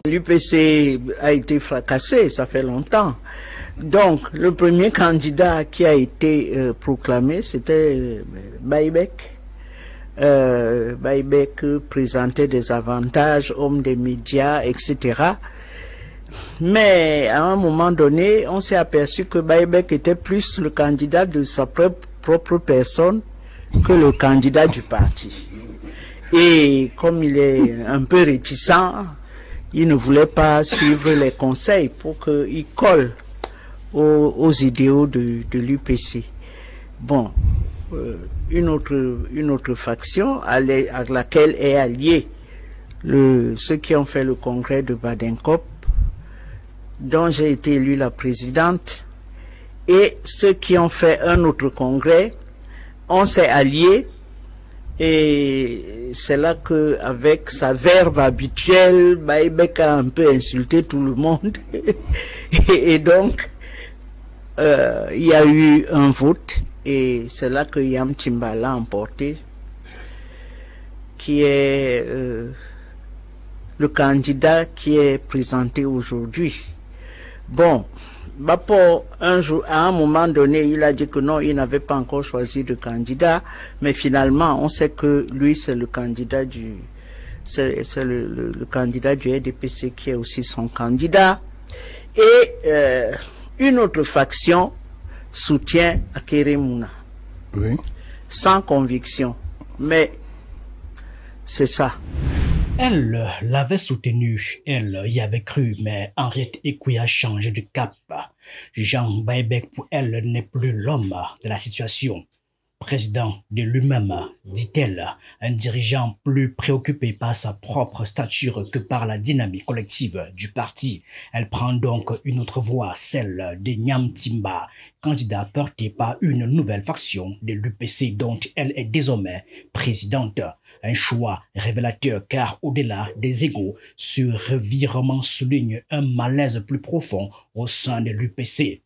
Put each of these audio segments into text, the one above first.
L'UPC a été fracassé, ça fait longtemps. Donc, le premier candidat qui a été proclamé, c'était Baïbek. Baïbek présentait des avantages, homme des médias, etc. Mais à un moment donné, on s'est aperçu que Baïbek était plus le candidat de sa propre personne que le candidat du parti. Et comme il est un peu réticent, il ne voulait pas suivre les conseils pour qu'il colle aux idéaux de l'UPC. Bon, une autre faction à laquelle est allié ceux qui ont fait le congrès de Baden-Kop, dont j'ai été élue la présidente, et ceux qui ont fait un autre congrès, on s'est alliés, et c'est là que, avec sa verve habituelle, Baïbek a un peu insulté tout le monde, et donc il y a eu un vote, et c'est là que Yam Timba l'a emporté, qui est le candidat qui est présenté aujourd'hui. Bon, Bapo, un jour, à un moment donné, il a dit que non, il n'avait pas encore choisi de candidat, mais finalement, on sait que lui, c'est le candidat du, le candidat du RDPC qui est aussi son candidat. Et une autre faction soutient Akeremouna. Oui. Sans conviction. Mais c'est ça. Elle l'avait soutenu, elle y avait cru, mais Henriette Ekoué a changé de cap. Jean Baïbek, pour elle, n'est plus l'homme de la situation. Président de lui-même, dit-elle, un dirigeant plus préoccupé par sa propre stature que par la dynamique collective du parti. Elle prend donc une autre voie, celle de Yam Timba, candidat porté par une nouvelle faction de l'UPC dont elle est désormais présidente. Un choix révélateur car au-delà des égos, ce revirement souligne un malaise plus profond au sein de l'UPC.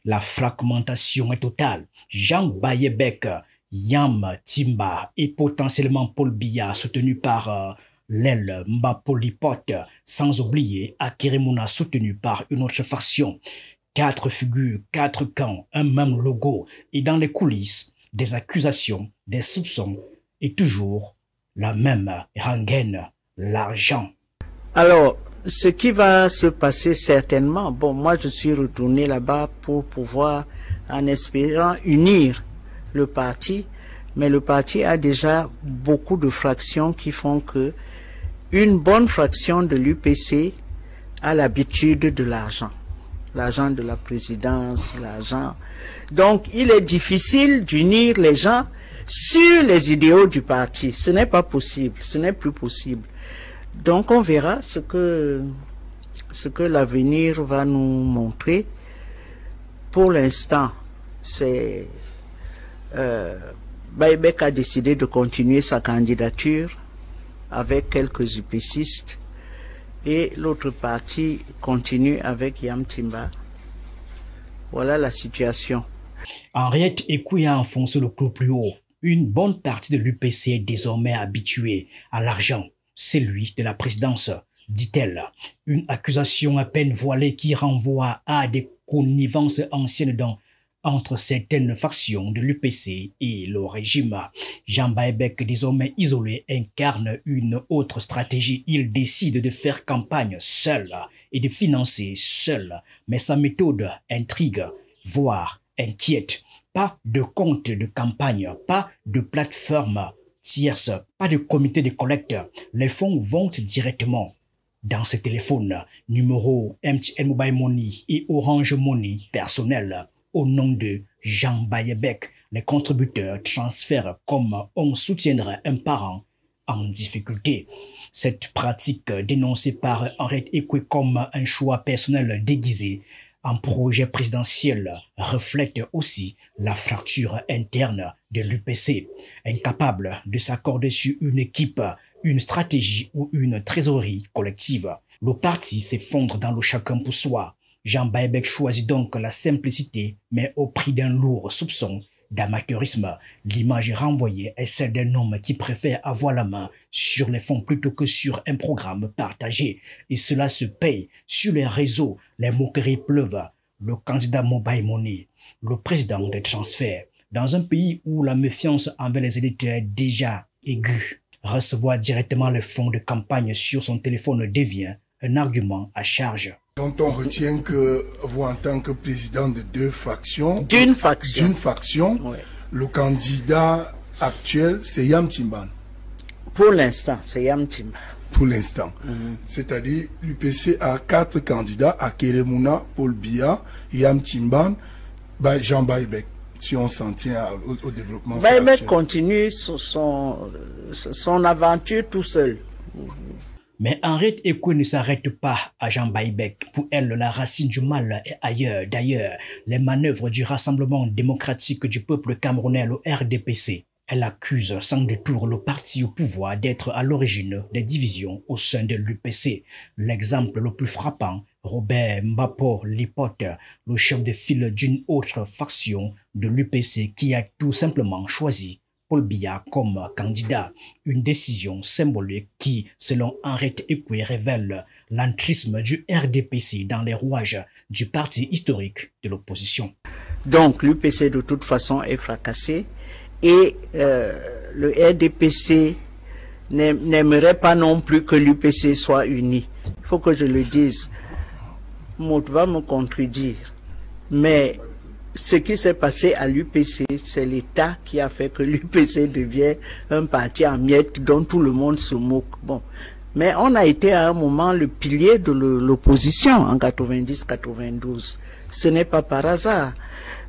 La fragmentation est totale. Jean Baïbek, Yam Timba et potentiellement Paul Biya soutenu par l'aile Mbapolipote, sans oublier Akeremouna soutenu par une autre faction. 4 figures, 4 camps, un même logo et dans les coulisses, des accusations, des soupçons et toujours la même rengaine, l'argent. Alors, ce qui va se passer certainement, bon, moi je suis retourné là-bas pour pouvoir, en espérant, unir le parti, mais le parti a déjà beaucoup de fractions qui font que une bonne fraction de l'UPC a l'habitude de l'argent. L'argent de la présidence, l'argent. Donc, il est difficile d'unir les gens sur les idéaux du parti. Ce n'est pas possible, ce n'est plus possible. Donc on verra ce que l'avenir va nous montrer. Pour l'instant, c'est Baïbek a décidé de continuer sa candidature avec quelques UPCistes et l'autre parti continue avec Yam Timba. Voilà la situation. Henriette Ekoué a enfoncé le clou plus haut. Une bonne partie de l'UPC est désormais habituée à l'argent. Celui de la présidence, dit-elle. Une accusation à peine voilée qui renvoie à des connivences anciennes entre certaines factions de l'UPC et le régime. Jean Baïbek, désormais isolé, incarne une autre stratégie. Il décide de faire campagne seul et de financer seul. Mais sa méthode intrigue, voire inquiète. Pas de compte de campagne, pas de plateforme tierce, pas de comité de collecte. Les fonds vont directement dans ce téléphone, numéro MTN Mobile Money et Orange Money personnel. Au nom de Jean Baïbek, les contributeurs transfèrent comme on soutiendrait un parent en difficulté. Cette pratique dénoncée par Henriette Ekoué comme un choix personnel déguisé en projet présidentiel reflète aussi la fracture interne de l'UPC, incapable de s'accorder sur une équipe, une stratégie ou une trésorerie collective. Le parti s'effondre dans le chacun pour soi. Jean Baïbek choisit donc la simplicité, mais au prix d'un lourd soupçon d'amateurisme. L'image renvoyée est celle d'un homme qui préfère avoir la main sur sur les fonds plutôt que sur un programme partagé. Et cela se paye. Sur les réseaux, les moqueries pleuvent. Le candidat Mobile Money, le président des transferts. Dans un pays où la méfiance envers les élites est déjà aiguë, recevoir directement les fonds de campagne sur son téléphone devient un argument à charge. Quand on retient que vous, en tant que président de deux factions, d'une faction, ouais. Le candidat actuel, c'est Yam Timban. Pour l'instant, c'est Yam Timban. Pour l'instant. C'est-à-dire, l'UPC a 4 candidats, Akeremouna, Paul Biya, Yam Timban, Jean Baïbek, si on s'en tient au développement. Baïbek continue son aventure tout seul. Mais Henriette Ekoué ne s'arrête pas à Jean Baïbek. Pour elle, la racine du mal est ailleurs. D'ailleurs, les manœuvres du Rassemblement démocratique du peuple camerounais, le RDPC, elle accuse sans détour le parti au pouvoir d'être à l'origine des divisions au sein de l'UPC. L'exemple le plus frappant, Robert Mbapo Lipote, le chef de file d'une autre faction de l'UPC qui a tout simplement choisi Paul Biya comme candidat, une décision symbolique qui, selon Henriette Ekoué, révèle l'entrisme du RDPC dans les rouages du parti historique de l'opposition. Donc l'UPC de toute façon est fracassé et le RDPC n'aimerait pas non plus que l'UPC soit uni. Il faut que je le dise. Maud va me contredire, mais ce qui s'est passé à l'UPC, c'est l'État qui a fait que l'UPC devient un parti en miettes dont tout le monde se moque. Bon. Mais on a été à un moment le pilier de l'opposition en 90-92. Ce n'est pas par hasard.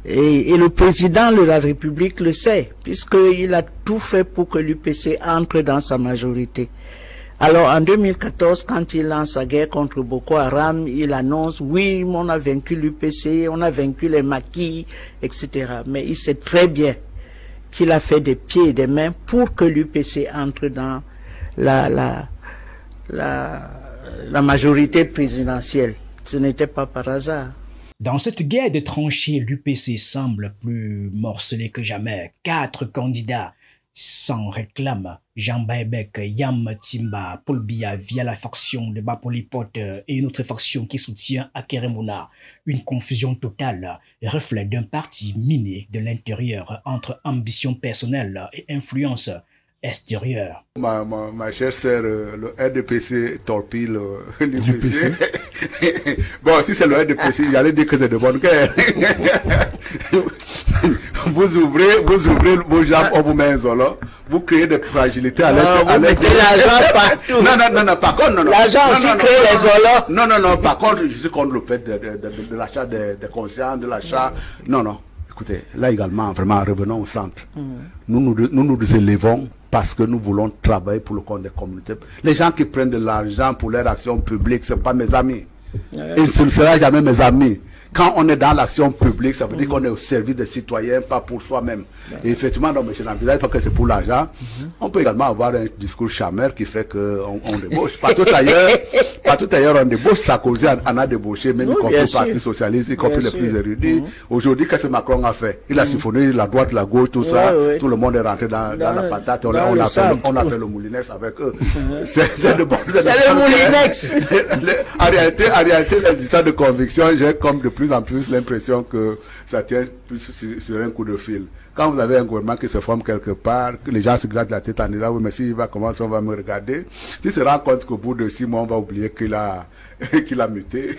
Et le président de la République le sait, puisqu'il a tout fait pour que l'UPC entre dans sa majorité. Alors en 2014, quand il lance sa guerre contre Boko Haram, il annonce, oui, on a vaincu l'UPC, on a vaincu les maquis, etc. Mais il sait très bien qu'il a fait des pieds et des mains pour que l'UPC entre dans la majorité présidentielle. Ce n'était pas par hasard. Dans cette guerre de tranchées, l'UPC semble plus morcelé que jamais. 4 candidats s'en réclament. Jean Baïbek, Yam Timba, Paul Biya via la faction de Bapolipote et une autre faction qui soutient Akeremouna. Une confusion totale, reflet d'un parti miné de l'intérieur entre ambition personnelle et influence extérieure. Ma chère sœur, le RDPC torpille l'UPC. Bon, si c'est le RDPC, j'allais dire que c'est de bonne guerre. Vous ouvrez vos jambes, on vous met un zolo. Vous créez des fragilités à l'intérieur. Vous mettez l'argent partout. Non, par contre, non. L'argent aussi crée les zolos. Non, par contre, je suis contre le fait de l'achat des consciences, de l'achat. Non. Écoutez, là également, vraiment, revenons au centre. Nous nous élevons parce que nous voulons travailler pour le compte des communautés. Les gens qui prennent de l'argent pour leur action publique, ce ne sont pas mes amis. Et ce ne sera jamais mes amis. Quand on est dans l'action publique, ça veut dire qu'on est au service des citoyens, pas pour soi-même. Et effectivement, donc, je n'envisage pas que c'est pour l'argent. On peut également avoir un discours chameur qui fait qu'on débauche. Partout ailleurs, on débauche. Sarkozy en a débauché, même y compris le Parti Socialiste, y compris les plus érudits. Aujourd'hui, qu'est-ce que Macron a fait? Il a siphonné la droite, la gauche, tout ça. Tout le monde est rentré dans la patate. On a fait le moulinex avec eux. C'est de bon. C'est le moulinex. En réalité, les histoires de conviction, j'ai comme de plus en plus l'impression que ça tient plus sur un coup de fil. Quand vous avez un gouvernement qui se forme quelque part, que les gens se grattent la tête en disant oui mais s'il va commencer on va me regarder, s'il se rend compte qu'au bout de 6 mois on va oublier qu'il a muté,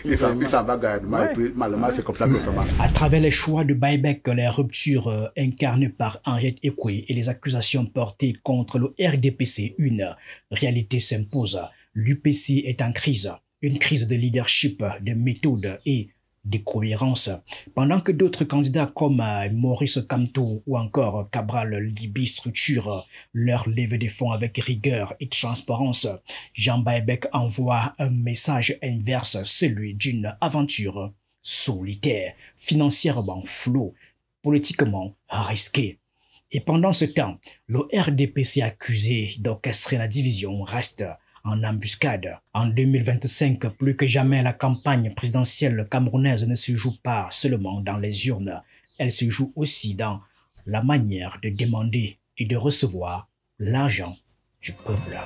il s'en va gouvernement et puis malheureusement c'est comme ça que ça marche. À travers les choix de Baïbek, les ruptures incarnées par Henriette Ekoué et les accusations portées contre le RDPC, une réalité s'impose. L'UPC est en crise. Une crise de leadership, de méthode et de cohérence. Pendant que d'autres candidats comme Maurice Kamto ou encore Cabral Libi structurent leur levée de fonds avec rigueur et transparence, Jean Baïbek envoie un message inverse, celui d'une aventure solitaire, financièrement flou, politiquement risquée. Et pendant ce temps, le RDPC accusé d'orchestrer la division reste en embuscade. En 2025, plus que jamais, la campagne présidentielle camerounaise ne se joue pas seulement dans les urnes. Elle se joue aussi dans la manière de demander et de recevoir l'argent du peuple.